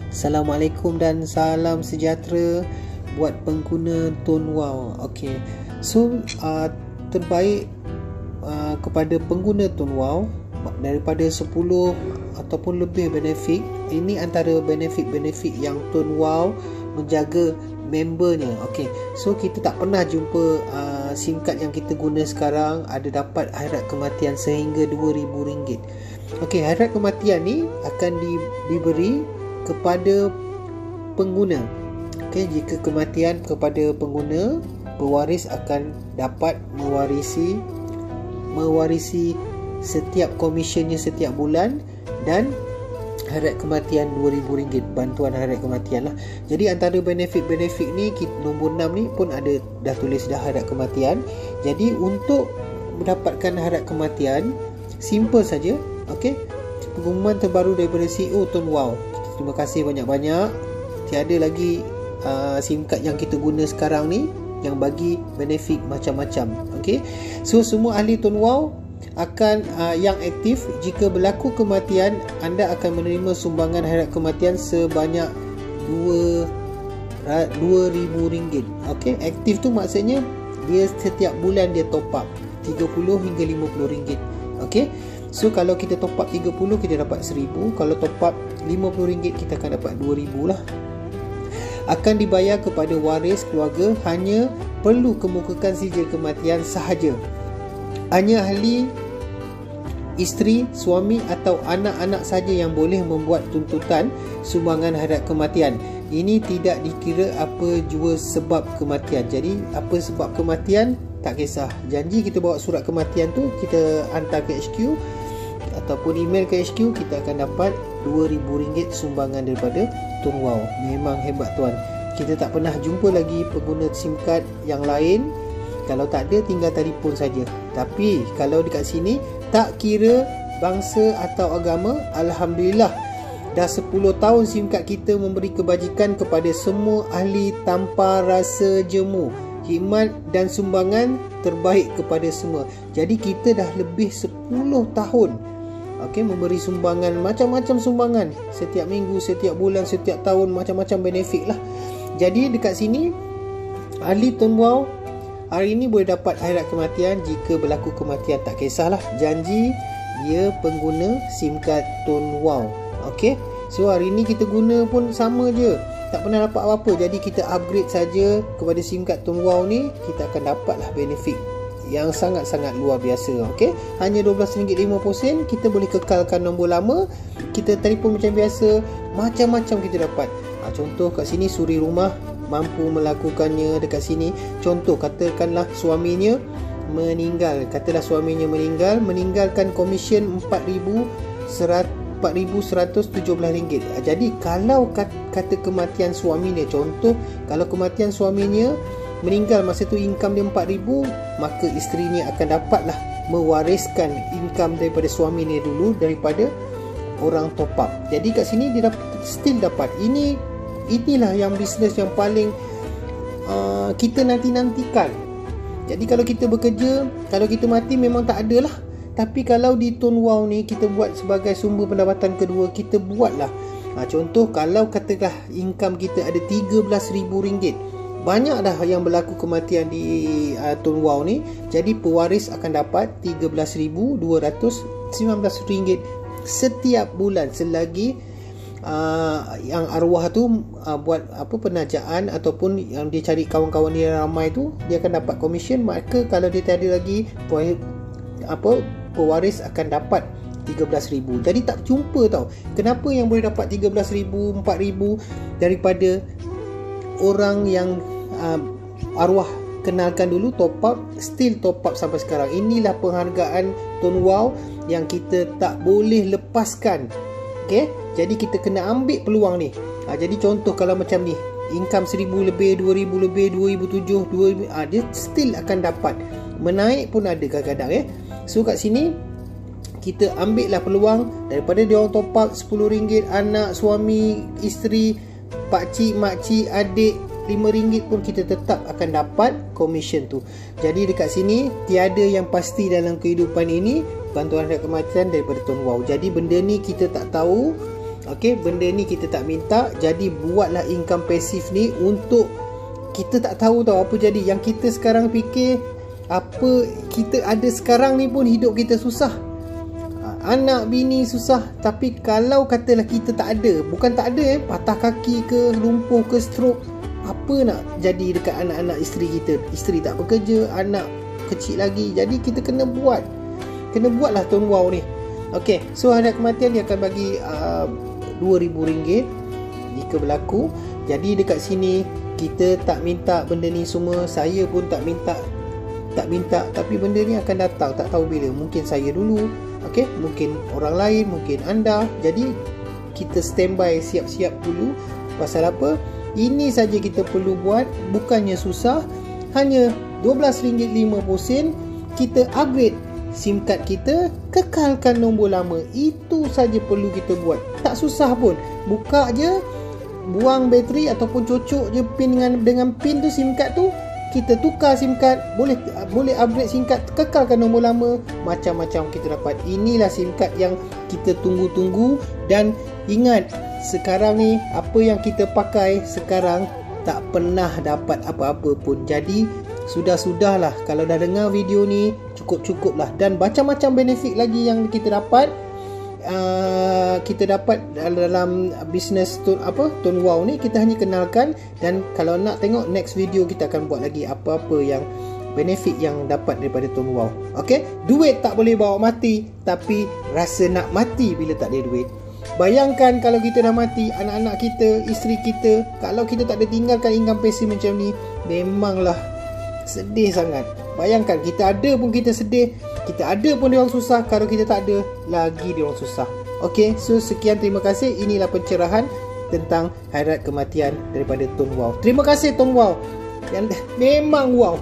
Assalamualaikum dan salam sejahtera buat pengguna Tone Wow. Okey. So terbaik kepada pengguna Tone Wow daripada 10 ataupun lebih benefit. Ini antara benefit-benefit yang Tone Wow menjaga membernya. Okey. So kita tak pernah jumpa SIM card yang kita guna sekarang ada dapat hairat kematian sehingga RM2,000. Okey, hairat kematian ni akan diberi kepada pengguna. Okey, jika kematian kepada pengguna, pewaris akan dapat mewarisi setiap komisionnya setiap bulan dan hairat kematian RM2,000, bantuan hairat kematian lah. Jadi antara benefit-benefit ni, nombor 6 ni pun ada dah tulis dah hairat kematian. Jadi untuk mendapatkan hairat kematian, simple saja. Okey, pengumuman terbaru daripada CEO Tone Wow. Terima kasih banyak-banyak. Tiada lagi SIM card yang kita guna sekarang ni yang bagi benefit macam-macam. Okey, so semua ahli Tone Wow akan yang aktif, jika berlaku kematian, anda akan menerima sumbangan hairat kematian sebanyak RM2,000. Okey, aktif tu maksudnya dia setiap bulan dia top up RM30 hingga RM50. Okey, so kalau kita top up 30 kita dapat RM1,000, kalau top up RM50 kita akan dapat RM2,000 lah. Akan dibayar kepada waris keluarga, hanya perlu kemukakan sijil kematian sahaja. Hanya ahli, isteri, suami atau anak-anak saja yang boleh membuat tuntutan sumbangan hairat kematian. Ini tidak dikira apa jua sebab kematian. Jadi apa sebab kematian tak kisah. Janji kita bawa surat kematian tu, kita hantar ke HQ ataupun email ke HQ, kita akan dapat RM2,000 sumbangan daripada Tone Wow. Memang hebat tuan. Kita tak pernah jumpa lagi pengguna SIM card yang lain. Kalau tak ada, tinggal telefon saja. Tapi kalau dekat sini, tak kira bangsa atau agama, alhamdulillah dah 10 tahun SIM card kita memberi kebajikan kepada semua ahli tanpa rasa jemu. Khidmat dan sumbangan terbaik kepada semua. Jadi kita dah lebih 10 tahun memberi sumbangan, macam-macam sumbangan, setiap minggu, setiap bulan, setiap tahun, macam-macam benefit lah. Jadi dekat sini, ahli Tone Wow hari ini boleh dapat hairat kematian jika berlaku kematian. Tak kisahlah, janji dia pengguna SIM card Tone Wow. Okey, so hari ini kita guna pun sama je, tak pernah dapat apa-apa. Jadi kita upgrade saja kepada SIM card Tone Wow ni, kita akan dapatlah benefit yang sangat-sangat luar biasa. Okey, hanya RM12.50 kita boleh kekalkan nombor lama, kita telefon macam biasa, macam-macam kita dapat. Contoh kat sini, suri rumah mampu melakukannya dekat sini. Contoh katakanlah suaminya meninggal, meninggalkan komisen RM4,117. Jadi kalau kata kematian suaminya, contoh kalau kematian suaminya meninggal masa tu income dia RM4,000, maka isterinya akan dapatlah mewariskan income daripada suaminya dulu daripada orang top up. Jadi kat sini dia still dapat. Inilah yang bisnes yang paling kita nanti-nantikan. Jadi kalau kita bekerja, kalau kita mati memang tak ada lah. Tapi kalau di Tone Wow ni kita buat sebagai sumber pendapatan kedua, kita buatlah. Contoh kalau katakanlah income kita ada RM13,000, banyak dah yang berlaku kematian di Tone Wow ni. Jadi pewaris akan dapat RM13,219 setiap bulan selagi yang arwah tu buat penajaan ataupun yang dia cari kawan-kawan dia ramai tu, dia akan dapat komisen. Maka kalau dia tiada lagi, pewaris akan dapat RM13,000. Jadi tak jumpa tau kenapa yang boleh dapat RM13,000, RM4,000 daripada orang yang arwah kenalkan dulu, top up, still top up sampai sekarang. Inilah penghargaan Tone Wow yang kita tak boleh lepaskan. Okey, jadi kita kena ambil peluang ni. Jadi contoh kalau macam ni, income RM1,000 lebih, RM2,000 lebih, RM2,700, dia still akan dapat. Menaik pun ada kadang-kadang So kat sini kita ambil lah peluang daripada dia orang top up RM10, anak, suami, isteri, pakcik, makcik, adik RM5 pun kita tetap akan dapat komisen tu. Jadi dekat sini tiada yang pasti dalam kehidupan ini, bantuan hairat kematian daripada Tone Wow. Jadi benda ni kita tak tahu Okey, benda ni kita tak minta. Jadi buatlah income pasif ni untuk kita tak tahu tahu apa jadi. Yang kita sekarang fikir apa kita ada sekarang ni pun hidup kita susah. Anak bini susah. Tapi kalau katalah kita tak ada, bukan tak ada patah kaki ke, lumpuh ke, stroke, apa nak jadi dekat anak-anak isteri kita? Isteri tak bekerja, anak kecil lagi. Jadi kita kena buatlah Tuan Wow ni. Okey, so hadap kematian dia akan bagi RM2,000 jika berlaku. Jadi dekat sini kita tak minta benda ni semua. Saya pun tak minta, tapi benda ni akan datang, tak tahu bila. Mungkin saya dulu, okey, mungkin orang lain, mungkin anda. Jadi kita standby, siap-siap dulu. Pasal apa? Ini saja kita perlu buat, bukannya susah. Hanya RM12.50 kita upgrade SIM card kita, kekalkan nombor lama. Itu saja perlu kita buat. Tak susah pun. Buka je, buang bateri ataupun cocok je pin dengan pin tu, SIM card tu. Kita tukar SIM card, boleh upgrade SIM card, kekalkan nombor lama, macam-macam kita dapat. Inilah SIM card yang kita tunggu-tunggu. Dan ingat, sekarang ni apa yang kita pakai sekarang tak pernah dapat apa-apa pun. Jadi sudah-sudahlah, kalau dah dengar video ni, cukup-cukuplah. Dan macam-macam benefit lagi yang kita dapat. Kita dapat dalam bisnes Tuan Wow ni. Kita hanya kenalkan. Dan kalau nak tengok next video, kita akan buat lagi apa-apa yang benefit yang dapat daripada Tuan Wow. Ok, duit tak boleh bawa mati, tapi rasa nak mati bila tak ada duit. Bayangkan kalau kita dah mati, anak-anak kita, isteri kita, kalau kita tak ada tinggalkan income passive macam ni, memanglah sedih sangat. Bayangkan, kita ada pun kita sedih, kita ada pun dia orang susah. Kalau kita tak ada, lagi dia orang susah. Ok, so sekian, terima kasih. Inilah pencerahan tentang hairat kematian daripada Tuan Wow. Terima kasih Tuan Wow, yang memang wow.